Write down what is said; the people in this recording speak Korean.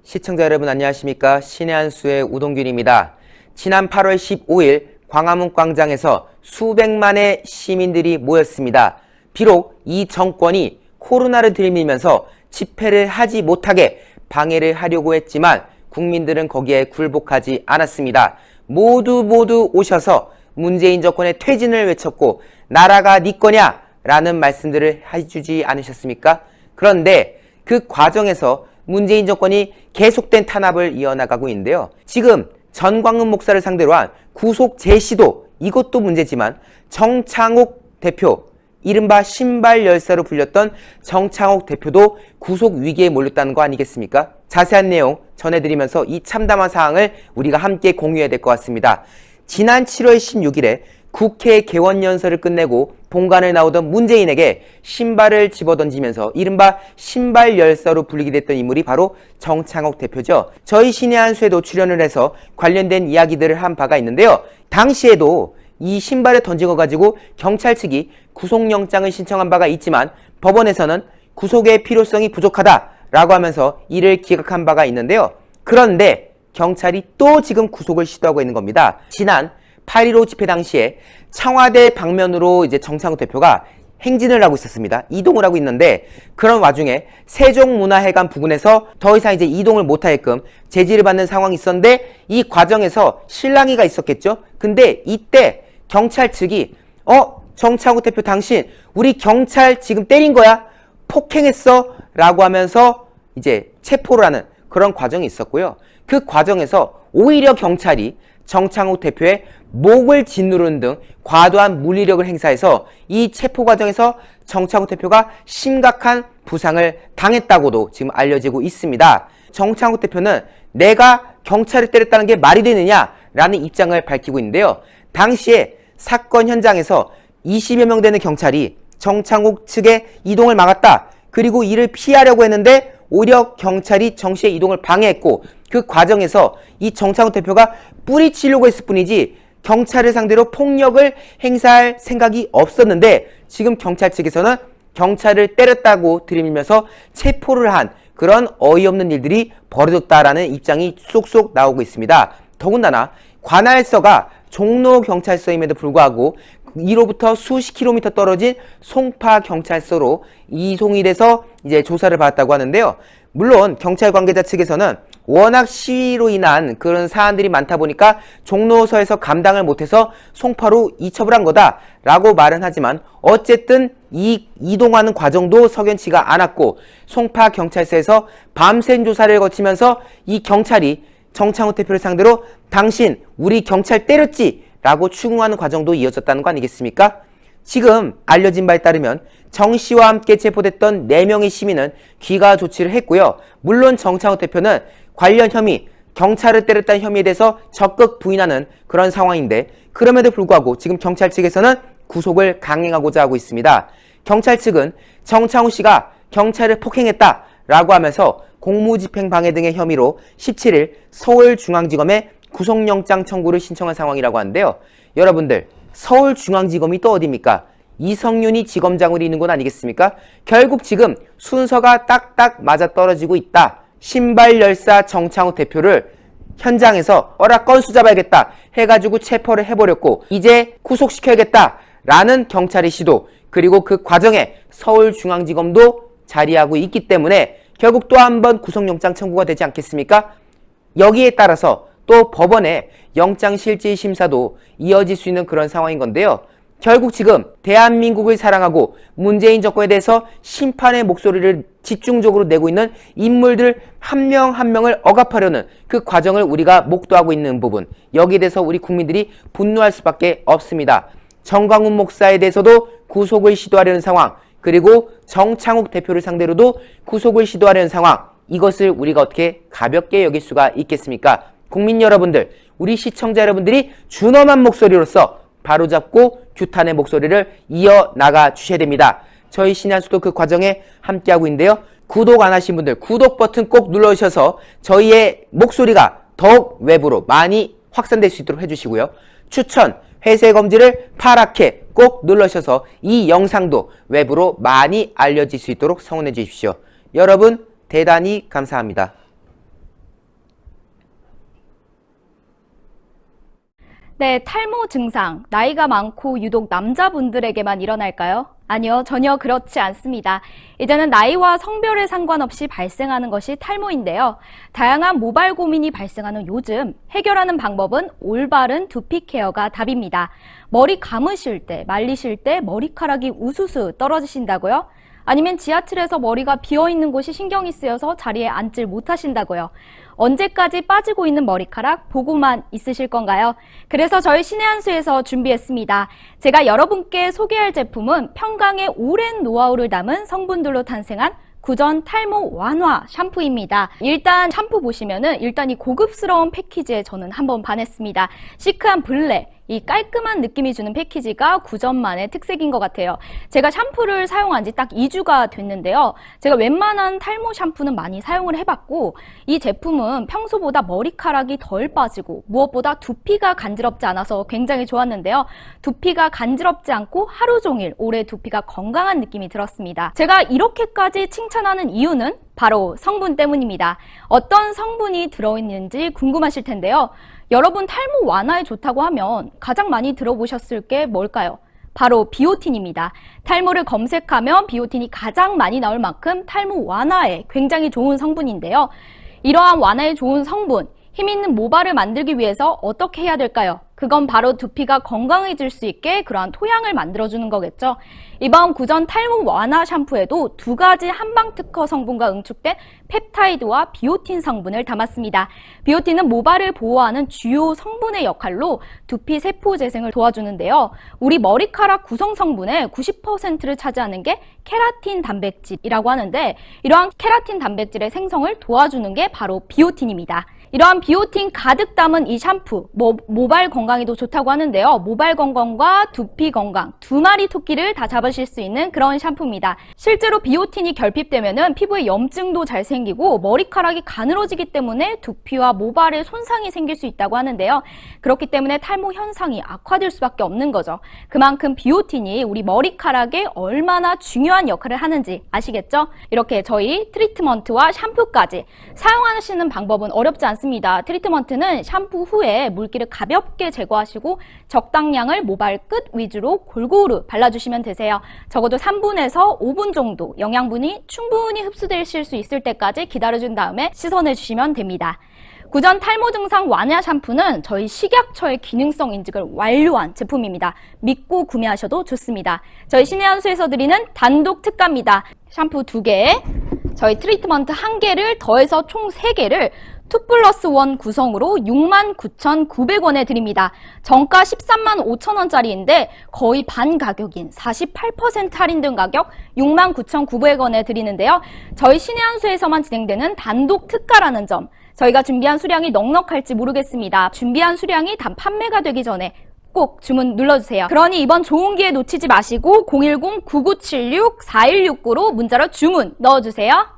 시청자 여러분 안녕하십니까? 신의 한수의 우동균입니다. 지난 8월 15일 광화문 광장에서 수백만의 시민들이 모였습니다. 비록 이 정권이 코로나를 들이밀면서 집회를 하지 못하게 방해를 하려고 했지만 국민들은 거기에 굴복하지 않았습니다. 모두 오셔서 문재인 정권의 퇴진을 외쳤고 나라가 네 거냐? 라는 말씀들을 해주지 않으셨습니까? 그런데 그 과정에서 문재인 정권이 계속된 탄압을 이어나가고 있는데요. 지금 전광훈 목사를 상대로 한 구속 제시도 이것도 문제지만 정창욱 대표, 이른바 신발 열사로 불렸던 정창욱 대표도 구속 위기에 몰렸다는 거 아니겠습니까? 자세한 내용 전해드리면서 이 참담한 사항을 우리가 함께 공유해야 될 것 같습니다. 지난 7월 16일에 국회 개원연설을 끝내고 본관을 나오던 문재인에게 신발을 집어던지면서 이른바 신발 열사로 불리게 됐던 인물이 바로 정창욱 대표죠. 저희 신의 한수에도 출연을 해서 관련된 이야기들을 한 바가 있는데요. 당시에도 이 신발을 던진 거 가지고 경찰 측이 구속영장을 신청한 바가 있지만 법원에서는 구속의 필요성이 부족하다라고 하면서 이를 기각한 바가 있는데요. 그런데 경찰이 또 지금 구속을 시도하고 있는 겁니다. 지난 8.15 집회 당시에 청와대 방면으로 이제 정창욱 대표가 행진을 하고 있었습니다. 이동을 하고 있는데 그런 와중에 세종문화회관 부근에서 더 이상 이제 이동을 못하게끔 제지를 받는 상황이 있었는데 이 과정에서 실랑이가 있었겠죠. 근데 이때 경찰 측이 정창욱 대표 당신 우리 경찰 지금 때린 거야? 폭행했어? 라고 하면서 이제 체포를 하는 그런 과정이 있었고요. 그 과정에서 오히려 경찰이 정창욱 대표의 목을 짓누르는 등 과도한 물리력을 행사해서 이 체포 과정에서 정창욱 대표가 심각한 부상을 당했다고도 지금 알려지고 있습니다. 정창욱 대표는 내가 경찰을 때렸다는 게 말이 되느냐라는 입장을 밝히고 있는데요. 당시에 사건 현장에서 20여 명 되는 경찰이 정창욱 측의 이동을 막았다. 그리고 이를 피하려고 했는데 오히려 경찰이 정 씨의 이동을 방해했고 그 과정에서 이 정창욱 대표가 뿌리치려고 했을 뿐이지 경찰을 상대로 폭력을 행사할 생각이 없었는데 지금 경찰 측에서는 경찰을 때렸다고 들이밀면서 체포를 한 그런 어이없는 일들이 벌어졌다라는 입장이 쏙쏙 나오고 있습니다. 더군다나 관할서가 종로경찰서임에도 불구하고 이로부터 수십 킬로미터 떨어진 송파경찰서로 이송이 돼서 이제 조사를 받았다고 하는데요. 물론 경찰 관계자 측에서는 워낙 시위로 인한 그런 사안들이 많다 보니까 종로서에서 감당을 못해서 송파로 이첩을 한 거다라고 말은 하지만 어쨌든 이 이동하는 과정도 석연치가 않았고 송파경찰서에서 밤샘 조사를 거치면서 이 경찰이 정창욱 대표를 상대로 당신 우리 경찰 때렸지? 라고 추궁하는 과정도 이어졌다는 거 아니겠습니까? 지금 알려진 바에 따르면 정 씨와 함께 체포됐던 4명의 시민은 귀가 조치를 했고요. 물론 정창욱 대표는 관련 혐의, 경찰을 때렸다는 혐의에 대해서 적극 부인하는 그런 상황인데 그럼에도 불구하고 지금 경찰 측에서는 구속을 강행하고자 하고 있습니다. 경찰 측은 정창욱 씨가 경찰을 폭행했다라고 하면서 공무집행 방해 등의 혐의로 17일 서울중앙지검에 구속영장 청구를 신청한 상황이라고 하는데요. 여러분들 서울중앙지검이 또 어디입니까? 이성윤이 지검장으로 있는 곳 아니겠습니까? 결국 지금 순서가 딱딱 맞아떨어지고 있다. 신발 열사 정창욱 대표를 현장에서 건수 잡아야겠다 해가지고 체포를 해버렸고 이제 구속시켜야겠다 라는 경찰의 시도 그리고 그 과정에 서울중앙지검도 자리하고 있기 때문에 결국 또 한 번 구속영장 청구가 되지 않겠습니까? 여기에 따라서 또 법원의 영장실질심사도 이어질 수 있는 그런 상황인 건데요. 결국 지금 대한민국을 사랑하고 문재인 정권에 대해서 심판의 목소리를 집중적으로 내고 있는 인물들 한 명 한 명을 억압하려는 그 과정을 우리가 목도하고 있는 부분, 여기에 대해서 우리 국민들이 분노할 수밖에 없습니다. 정광훈 목사에 대해서도 구속을 시도하려는 상황, 그리고 정창욱 대표를 상대로도 구속을 시도하려는 상황, 이것을 우리가 어떻게 가볍게 여길 수가 있겠습니까? 국민 여러분들, 우리 시청자 여러분들이 준엄한 목소리로서 바로잡고 규탄의 목소리를 이어나가 주셔야 됩니다. 저희 신의 한수도 그 과정에 함께하고 있는데요. 구독 안 하신 분들 구독 버튼 꼭 눌러주셔서 저희의 목소리가 더욱 외부로 많이 확산될 수 있도록 해주시고요. 추천, 회색 검지를 파랗게 꼭 눌러주셔서 이 영상도 외부로 많이 알려질 수 있도록 성원해 주십시오. 여러분 대단히 감사합니다. 네, 탈모 증상, 나이가 많고 유독 남자분들에게만 일어날까요? 아니요, 전혀 그렇지 않습니다. 이제는 나이와 성별에 상관없이 발생하는 것이 탈모인데요. 다양한 모발 고민이 발생하는 요즘 해결하는 방법은 올바른 두피 케어가 답입니다. 머리 감으실 때, 말리실 때 머리카락이 우수수 떨어지신다고요? 아니면 지하철에서 머리가 비어있는 곳이 신경이 쓰여서 자리에 앉질 못하신다고요? 언제까지 빠지고 있는 머리카락 보고만 있으실 건가요? 그래서 저희 신의 한 수에서 준비했습니다. 제가 여러분께 소개할 제품은 평강의 오랜 노하우를 담은 성분들로 탄생한 구전 탈모 완화 샴푸입니다. 일단 샴푸 보시면은 일단 이 고급스러운 패키지에 저는 한번 반했습니다. 시크한 블랙, 이 깔끔한 느낌이 주는 패키지가 구전만의 특색인 것 같아요. 제가 샴푸를 사용한 지 딱 2주가 됐는데요. 제가 웬만한 탈모 샴푸는 많이 사용을 해봤고 이 제품은 평소보다 머리카락이 덜 빠지고 무엇보다 두피가 간지럽지 않아서 굉장히 좋았는데요. 두피가 간지럽지 않고 하루 종일 오래 두피가 건강한 느낌이 들었습니다. 제가 이렇게까지 칭찬하는 이유는 바로 성분 때문입니다. 어떤 성분이 들어있는지 궁금하실 텐데요. 여러분 탈모 완화에 좋다고 하면 가장 많이 들어보셨을 게 뭘까요? 바로 비오틴입니다. 탈모를 검색하면 비오틴이 가장 많이 나올 만큼 탈모 완화에 굉장히 좋은 성분인데요. 이러한 완화에 좋은 성분, 힘있는 모발을 만들기 위해서 어떻게 해야 될까요? 그건 바로 두피가 건강해질 수 있게 그러한 토양을 만들어주는 거겠죠. 이번 구전 탈모 완화 샴푸에도 두 가지 한방 특허 성분과 응축된 펩타이드와 비오틴 성분을 담았습니다. 비오틴은 모발을 보호하는 주요 성분의 역할로 두피 세포 재생을 도와주는데요. 우리 머리카락 구성 성분의 90%를 차지하는 게 케라틴 단백질이라고 하는데 이러한 케라틴 단백질의 생성을 도와주는 게 바로 비오틴입니다. 이러한 비오틴 가득 담은 이 샴푸, 모발 건강에도 좋다고 하는데요. 모발 건강과 두피 건강, 두 마리 토끼를 다 잡으실 수 있는 그런 샴푸입니다. 실제로 비오틴이 결핍되면은 피부에 염증도 잘 생기고 머리카락이 가늘어지기 때문에 두피와 모발에 손상이 생길 수 있다고 하는데요. 그렇기 때문에 탈모 현상이 악화될 수밖에 없는 거죠. 그만큼 비오틴이 우리 머리카락에 얼마나 중요한 역할을 하는지 아시겠죠? 이렇게 저희 트리트먼트와 샴푸까지 사용하시는 방법은 어렵지 않습니다. 트리트먼트는 샴푸 후에 물기를 가볍게 제거하시고 적당량을 모발 끝 위주로 골고루 발라주시면 되세요. 적어도 3분에서 5분 정도 영양분이 충분히 흡수되실 수 있을 때까지 기다려준 다음에 씻어내주시면 됩니다. 구전 탈모 증상 완화 샴푸는 저희 식약처의 기능성 인증을 완료한 제품입니다. 믿고 구매하셔도 좋습니다. 저희 신의 한 수에서 드리는 단독 특가입니다. 샴푸 2개, 저희 트리트먼트 1개를 더해서 총 3개를 2+1 구성으로 69,900원에 드립니다. 정가 13만 5천원짜리인데 거의 반 가격인 48% 할인된 가격 69,900원에 드리는데요. 저희 신의 한 수에서만 진행되는 단독 특가라는 점, 저희가 준비한 수량이 넉넉할지 모르겠습니다. 준비한 수량이 다 판매가 되기 전에 꼭 주문 눌러주세요. 그러니 이번 좋은 기회 놓치지 마시고 010-9976-4169로 문자로 주문 넣어주세요.